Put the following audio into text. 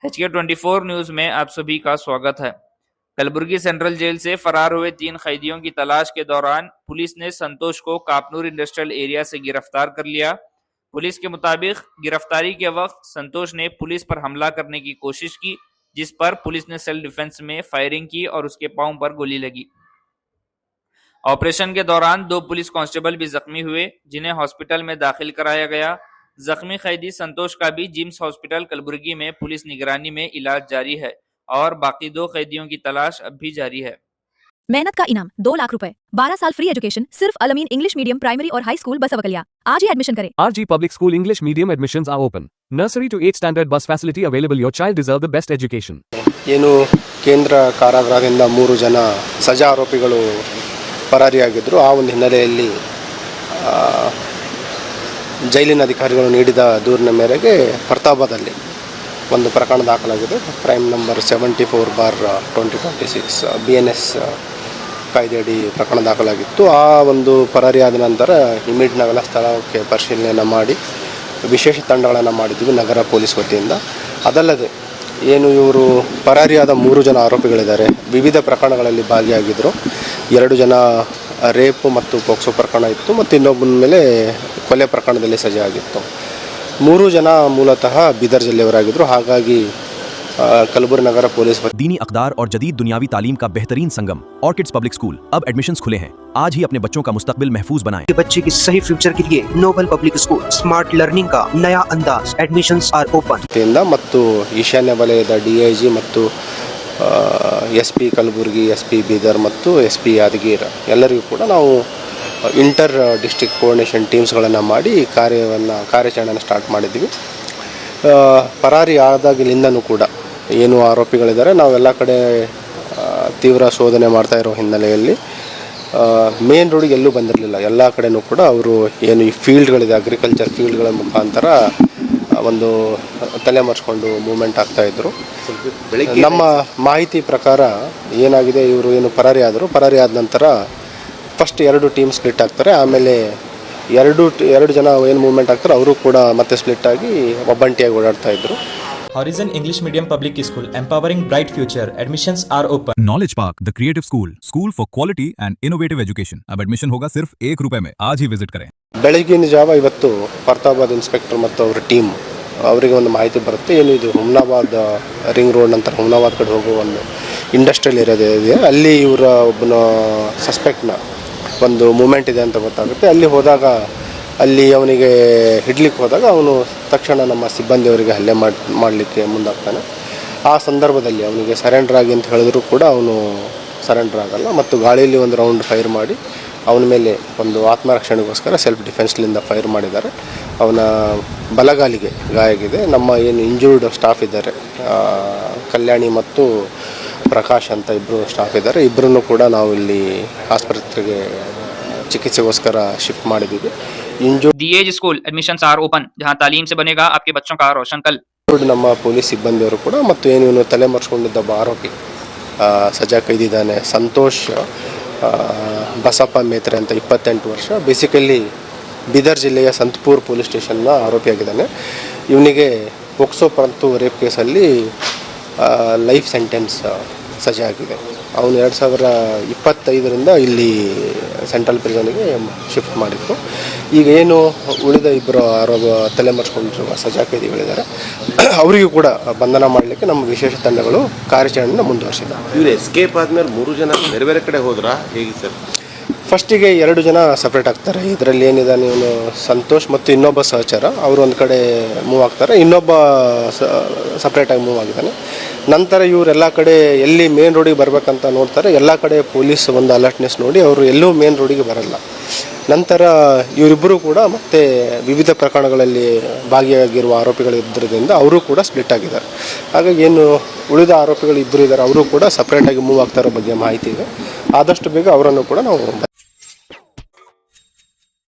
HK24 news में आप सभी का स्वागत है। कलबुर्गी सेंट्रल जेल से फरार हुए 3 कैदियों की तलाश के दौरान पुलिस ने संतोष को कापनूर इंडस्ट्रियल एरिया से गिरफ्तार कर लिया। पुलिस के मुताबिक गिरफ्तारी के वक्त संतोष ने पुलिस पर हमला करने की कोशिश की, जिस पर पुलिस ने सेल्फ डिफेंस में फायरिंग की और उसके पांव पर गोली लगी। ऑपरेशन के दौरान 2 पुलिस कांस्टेबल भी जख्मी हुए, जिन्हें हॉस्पिटल में दाखिल कराया गया। जख्मी कैदी संतोष का भी जिम्स हॉस्पिटल कलबुर्गी में पुलिस निगरानी में इलाज जारी है और बाकी 2 कैदियों की तलाश अब भी जारी है। मेहनत का इनाम 2 लाख रुपए, 12 साल फ्री एजुकेशन सिर्फ अल-अमीन इंग्लिश मीडियम प्राइमरी और हाई स्कूल बसवकलिया। आज ही एडमिशन करें। RG Public School English Medium admissions are open. Nursery to 8th standard bus facility available. Your child deserves the best education. ಏನು ಕೇಂದ್ರ ಕಾರಾಗೃಹದಿಂದ 3 ಜನ ಸಜಾ ಆರೋಪಿಗಳು ಪರಾರಿಯಾಗಿದ್ದರು. ಆ ಒಂದು ಹಿನ್ನೆಲೆಯಲ್ಲಿ ಜೈಲಿನ ಅಧಿಕಾರಿಗಳು ನೀಡಿದ ದೂರಿನ ಮೇರೆಗೆ ಫರ್ತಾಬಾದಲ್ಲಿ ಒಂದು ಪ್ರಕರಣ ದಾಖಲಾಗಿದೆ. ಕ್ರೈಮ್ ನಂಬರ್ 74/2026 BNS ಕಾಯ್ದೆಯಡಿ ಪ್ರಕರಣ ದಾಖಲಾಗಿತ್ತು. ಆ ಒಂದು ಪರಾರಿಯಾದ ನಂತರ ಇಮಿಡಿಯೇಟ್ನಾಗೆಲ್ಲ ಸ್ಥಳಕ್ಕೆ ಪರಿಶೀಲನೆಯನ್ನು ಮಾಡಿ ವಿಶೇಷ ತಂಡಗಳನ್ನು ಮಾಡಿದ್ವಿ ನಗರ ಪೊಲೀಸ್ ವತಿಯಿಂದ. ಅದಲ್ಲದೆ ಏನು ಇವರು ಪರಾರಿಯಾದ 3 ಜನ ಆರೋಪಿಗಳಿದ್ದಾರೆ, ವಿವಿಧ ಪ್ರಕರಣಗಳಲ್ಲಿ ಭಾಗಿಯಾಗಿದ್ದರು. 2 ಜನ ರೇಪ್ ಮತ್ತು ಪೋಕ್ಸೋ ಪ್ರಕರಣ ಇತ್ತು ಮತ್ತು ಇನ್ನೊಬ್ಬನ ಮೇಲೆ ಕೊಲೆ ಪ್ರಕರಣದಲ್ಲಿ ಸಜೆ ಆಗಿತ್ತು. 3 ಜನ ಮೂಲತಃ ಬೀದರ್ ಜಿಲ್ಲೆಯವರಾಗಿದ್ದರು. ಹಾಗಾಗಿ कलबुर्गी नगर पुलिस दीनी अक़दार और जदीद दुनियावी तालीम का बेहतरीन संगम ऑर्किड्स पब्लिक स्कूल अब एडमिशन्स खुले हैं। आज ही अपने बच्चों का मुस्तकबिल महफूज बनाएं। बच्चे की सही फ्यूचर के लिए Noble Public School smart learning का नया अंदाज। Admissions are open. ಮತ್ತು ಈಶಾನ್ಯ ವಲಯದ DIG ಮತ್ತು SP ಕಲಬುರ್ಗಿ, SP ಬೀದರ್ ಮತ್ತು SP ಯಾದಗಿರಿ ಎಲ್ಲರಿಗೂ ಕೂಡ ನಾವು ಇಂಟರ್ ಡಿಸ್ಟ್ರಿಕ್ಟ್ ಕೋಆರ್ಡಿನೇಷನ್ ಟೀಮ್ಸ್ಗಳನ್ನು ಮಾಡಿ ಕಾರ್ಯಾಚರಣೆಯನ್ನು ಸ್ಟಾರ್ಟ್ ಮಾಡಿದ್ವಿ. ಪರಾರಿ ಆದಾಗಲಿಂದನೂ ಕೂಡ ಏನು ಆರೋಪಿಗಳಿದ್ದಾರೆ ನಾವೆಲ್ಲ ಕಡೆ ತೀವ್ರ ಶೋಧನೆ ಮಾಡ್ತಾ ಇರೋ ಹಿನ್ನೆಲೆಯಲ್ಲಿ ಮೇನ್ ರೋಡಿಗೆ ಎಲ್ಲೂ ಬಂದಿರಲಿಲ್ಲ. ಎಲ್ಲ ಕಡೆನೂ ಕೂಡ ಅವರು ಏನು ಈ ಫೀಲ್ಡ್ಗಳಿದೆ, ಅಗ್ರಿಕಲ್ಚರ್ ಫೀಲ್ಡ್ಗಳ ಮುಖಾಂತರ ಒಂದು ತಲೆಮರೆಸ್ಕೊಂಡು ಮೂವ್ಮೆಂಟ್ ಆಗ್ತಾಯಿದ್ರು. ನಮ್ಮ ಮಾಹಿತಿ ಪ್ರಕಾರ ಏನಾಗಿದೆ, ಇವರು ಏನು ಪರಾರಿ ಆದ ನಂತರ ಫಸ್ಟ್ 2 ಟೀಮ್ ಸ್ಪ್ಲಿಟ್ ಆಗ್ತಾರೆ. ಆಮೇಲೆ ಎರಡು ಜನ ಏನು ಮೂವ್ಮೆಂಟ್ ಆಗ್ತಾರೆ ಅವರು ಕೂಡ ಮತ್ತೆ ಸ್ಪ್ಲಿಟ್ ಆಗಿ ಒಬ್ಬಂಟಿಯಾಗಿ ಓಡಾಡ್ತಾ ಇದ್ರು. Horizon English Medium Public School, empowering bright future. Admissions are open. Knowledge Park, the creative school for quality and innovative education. अब एडमिशन होगा सिर्फ ₹1 में. आज ही विजिट करें. ಬೆಳಗಿನ ಜಾವ ಇವತ್ತು ಫರ್ತಾಬಾದ್ ಇನ್ಸ್ಪೆಕ್ಟರ್ ಮತ್ತು ಅವರ ಟೀಮ್ ಅವರಿಗೆ ಒಂದು ಮಾಹಿತಿ ಬರುತ್ತೆ. ಏನು ಇದು ಹುಮ್ನಾಬಾದ್ ರಿಂಗ್ ರೋಡ್ ನಂತರ ಹುಮ್ನಾಬಾದ್ ಕಡೆ ಹೋಗುವ ಒಂದು ಇಂಡಸ್ಟ್ರಿಯಲ್ ಏರಿಯಾ ಇದೆ, ಅಲ್ಲಿ ಇವರ ಒಬ್ಬನ ಸಸ್ಪೆಕ್ಟ್ನ ಒಂದು ಮೂಮೆಂಟ್ ಇದೆ ಅಂತ ಗೊತ್ತಾಗುತ್ತೆ. ಅಲ್ಲಿ ಹೋದಾಗ ಅಲ್ಲಿ ಅವನಿಗೆ ಹಿಡ್ಲಿಕ್ಕೆ ಹೋದಾಗ ಅವನು ತಕ್ಷಣ ನಮ್ಮ ಸಿಬ್ಬಂದಿಯವರಿಗೆ ಹಲ್ಲೆ ಮಾಡಲಿಕ್ಕೆ ಮುಂದಾಗ್ತಾನೆ. ಆ ಸಂದರ್ಭದಲ್ಲಿ ಅವನಿಗೆ ಸರೆಂಡರ್ ಆಗಿ ಅಂತ ಹೇಳಿದ್ರು ಕೂಡ ಅವನು ಸರೆಂಡರ್ ಆಗಲ್ಲ ಮತ್ತು ಗಾಳಿಯಲ್ಲಿ ಒಂದು ರೌಂಡ್ ಫೈರ್ ಮಾಡಿ ಅವನ ಮೇಲೆ ಒಂದು ಆತ್ಮರಕ್ಷಣೆಗೋಸ್ಕರ ಸೆಲ್ಫ್ ಡಿಫೆನ್ಸ್ಲಿಂದ ಫೈರ್ ಮಾಡಿದ್ದಾರೆ. ಅವನ ಬಲಗಾಲಿಗೆ ಗಾಯ ಆಗಿದೆ. ನಮ್ಮ ಏನು ಇಂಜೂರ್ಡ್ ಸ್ಟಾಫ್ ಇದ್ದಾರೆ, ಕಲ್ಯಾಣಿ ಮತ್ತು ಪ್ರಕಾಶ್ ಅಂತ 2 ಸ್ಟಾಫ್ ಇದ್ದಾರೆ. ಇಬ್ಬರನ್ನು ಕೂಡ ನಾವು ಇಲ್ಲಿ ಆಸ್ಪತ್ರೆಗೆ ಚಿಕಿತ್ಸೆಗೋಸ್ಕರ ಶಿಫ್ಟ್ ಮಾಡಿದ್ದೀವಿ. DIG school admissions are open, जहां तालीम से बनेगा आपके बच्चों का रोशन कल. ನಮ್ಮ ಪೊಲೀಸ್ ಸಿಬ್ಬಂದಿಯವರು ಕೂಡ ಮತ್ತು ಏನು ತಲೆಮರೆಸ್ಕೊಂಡಿದ್ದ ಆರೋಪಿ ಸಜಾ ಕೈದಿದ್ದಾನೆ ಸಂತೋಷ್ ಬಸಪ್ಪ ಮೇತ್ರೆ ಅಂತ 28 ವರ್ಷ, ಬೇಸಿಕಲಿ ಬೀದರ್ ಜಿಲ್ಲೆಯ ಸಂತಪುರ್ ಪೊಲೀಸ್ ಸ್ಟೇಷನ್ನ ಆರೋಪಿಯಾಗಿದ್ದಾನೆ. ಇವನಿಗೆ ಪೋಕ್ಸೋ ಮತ್ತು ರೇಪ್ ಕೇಸಲ್ಲಿ ಲೈಫ್ ಸೆಂಟೆನ್ಸ್ ಸಜೆ ಆಗಿದೆ. ಅವನು 2025ರಿಂದ ಇಲ್ಲಿ ಸೆಂಟ್ರಲ್ ಪ್ರಿಸನ್ಗೆ ಶಿಫ್ಟ್ ಮಾಡಿತ್ತು. ಈಗ ಏನು ಉಳಿದ 2 ತಲೆಮರೆಸ್ಕೊಂಡಿರುವ ಸಜಾ ಕೈದಿಗಳಿದ್ದಾರೆ, ಅವರಿಗೂ ಕೂಡ ಬಂಧನ ಮಾಡಲಿಕ್ಕೆ ನಮ್ಮ ವಿಶೇಷ ತಂಡಗಳು ಕಾರ್ಯಾಚರಣೆಯನ್ನು ಮುಂದುವರಿಸಿದ್ದಾರೆ. ಇವರು ಎಸ್ಕೇಪ್ ಆದಮೇಲೆ 3 ಜನ ಬೇರೆ ಬೇರೆ ಕಡೆ ಹೋದ್ರಾ ಹೇಗೆ ಸರ್? ಫಸ್ಟಿಗೆ 2 ಜನ ಸಪ್ರೇಟ್ ಆಗ್ತಾರೆ. ಇದರಲ್ಲಿ ಏನಿದ್ದಾನೆ ಇವನು ಸಂತೋಷ್ ಮತ್ತು ಇನ್ನೊಬ್ಬ ಸಹಚರ ಅವರು ಒಂದು ಕಡೆ ಮೂವ್ ಆಗ್ತಾರೆ, ಇನ್ನೊಬ್ಬ ಸಪ್ರೇಟಾಗಿ ಮೂವ್ ಆಗಿದ್ದಾನೆ. ನಂತರ ಇವರೆಲ್ಲ ಕಡೆ ಎಲ್ಲಿ ಮೇನ್ ರೋಡಿಗೆ ಬರಬೇಕಂತ ನೋಡ್ತಾರೆ. ಎಲ್ಲ ಕಡೆ ಪೊಲೀಸ್ ಒಂದು ಅಲರ್ಟ್ನೆಸ್ ನೋಡಿ ಅವರು ಎಲ್ಲೂ ಮೇನ್ ರೋಡಿಗೆ ಬರಲ್ಲ. ನಂತರ ಇವರಿಬ್ಬರು ಕೂಡ ಮತ್ತೆ ವಿವಿಧ ಪ್ರಕರಣಗಳಲ್ಲಿ ಭಾಗಿಯಾಗಿರುವ ಆರೋಪಿಗಳಿದ್ದರಿಂದ ಅವರು ಕೂಡ ಸ್ಪ್ಲಿಟ್ ಆಗಿದ್ದಾರೆ. ಹಾಗಾಗಿ ಏನು ಉಳಿದ ಆರೋಪಿಗಳು 2 ಇದ್ದಾರೆ, ಅವರು ಕೂಡ ಸಪ್ರೇಟಾಗಿ ಮೂವ್ ಆಗ್ತಾ ಇರೋ ಬಗ್ಗೆ ಮಾಹಿತಿ ಇದೆ. ಆದಷ್ಟು ಬೇಗ ಅವರನ್ನು ಕೂಡ ನಾವು